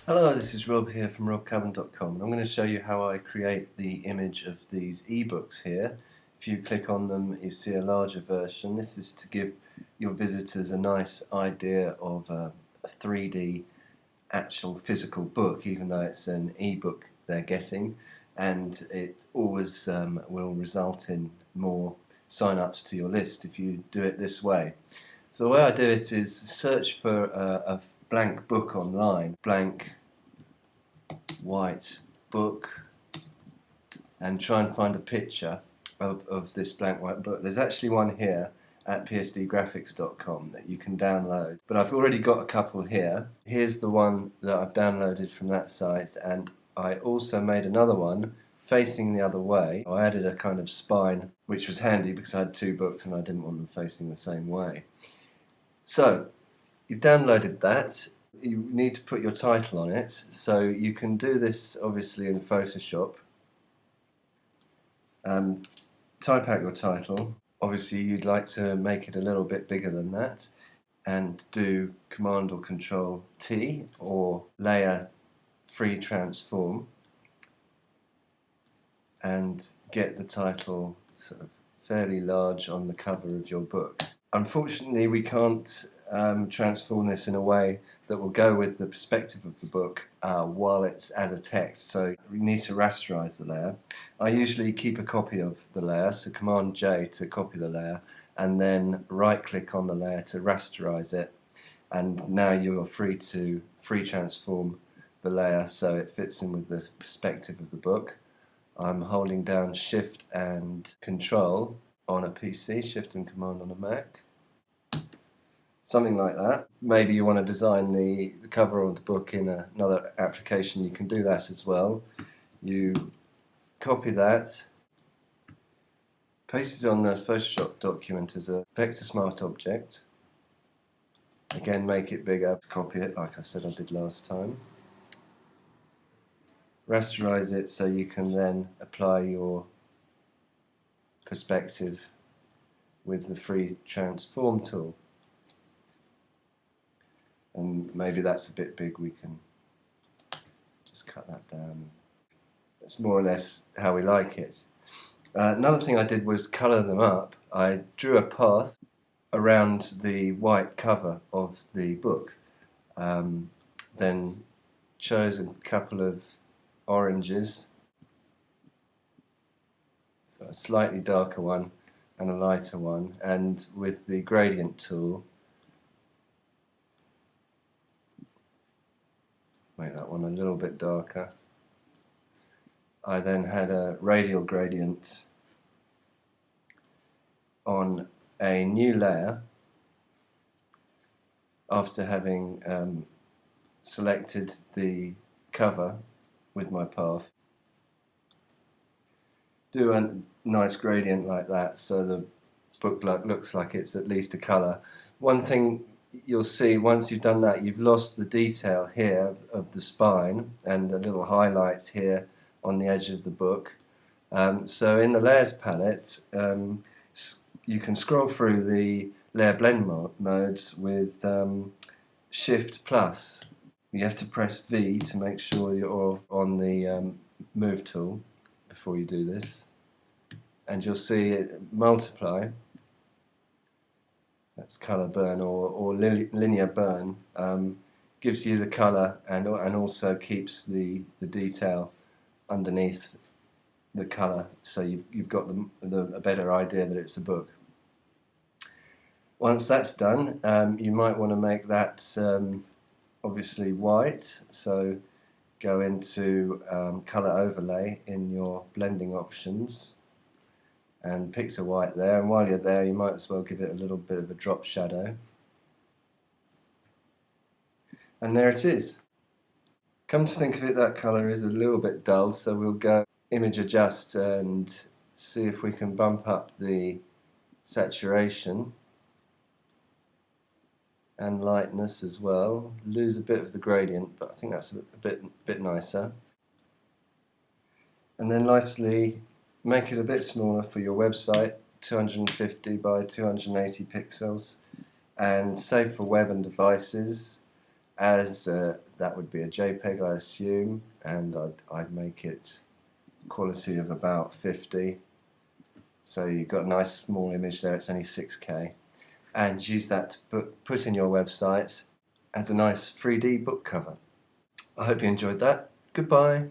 Hello, this is Rob here from robcoven.com, and I'm going to show you how I create the image of these ebooks here. If you click on them, you see a larger version. This is to give your visitors a nice idea of a 3D actual physical book, even though it's an ebook they're getting, and it always will result in more sign-ups to your list if you do it this way. So the way I do it is search for a blank book online, blank white book, and try and find a picture of this blank white book. There's actually one here at psdgraphics.com that you can download, but I've already got a couple here. Here's the one that I've downloaded from that site, and I also made another one facing the other way. I added a kind of spine, which was handy because I had two books and I didn't want them facing the same way. So you've downloaded that. You need to put your title on it, so you can do this obviously in Photoshop. Type out your title. Obviously you'd like to make it a little bit bigger than that, and do Command or Control T or Layer Free Transform and get the title sort of fairly large on the cover of your book. Unfortunately we can't transform this in a way that will go with the perspective of the book while it's as a text, so we need to rasterize the layer. I usually keep a copy of the layer, so Command J to copy the layer, and then right click on the layer to rasterize it, and now you are free to free transform the layer so it fits in with the perspective of the book. I'm holding down Shift and Control on a PC, Shift and Command on a Mac. Something like that. Maybe you want to design the cover of the book in another application, you can do that as well. You copy that, paste it on the Photoshop document as a Vector Smart object. Again, make it bigger, copy it like I said I did last time. Rasterize it so you can then apply your perspective with the free transform tool. And maybe that's a bit big, we can just cut that down. That's more or less how we like it. Another thing I did was colour them up. I drew a path around the white cover of the book, then chose a couple of oranges, so a slightly darker one and a lighter one, and with the gradient tool make that one a little bit darker. I then had a radial gradient on a new layer after having selected the cover with my path. Do a nice gradient like that so the book looks like it's at least a colour. One thing you'll see once you've done that, you've lost the detail here of the spine and a little highlight here on the edge of the book. So in the layers palette, you can scroll through the layer blend modes with Shift plus. You have to press V to make sure you're on the move tool before you do this, and you'll see it multiply. That's colour burn or linear burn. Gives you the colour and also keeps the detail underneath the colour, so you've got a better idea that it's a book. Once that's done, you might want to make that obviously white, so go into colour overlay in your blending options and picture white there, and while you're there you might as well give it a little bit of a drop shadow, and there it is. Come to think of it, that colour is a little bit dull, so we'll go image adjust and see if we can bump up the saturation and lightness as well. Lose a bit of the gradient, but I think that's a bit nicer. And then lastly, make it a bit smaller for your website, 250 by 280 pixels, and save for web and devices as that would be a JPEG, I assume, and I'd make it quality of about 50. So you've got a nice small image there, it's only 6K. And use that to put in your website as a nice 3D book cover. I hope you enjoyed that. Goodbye.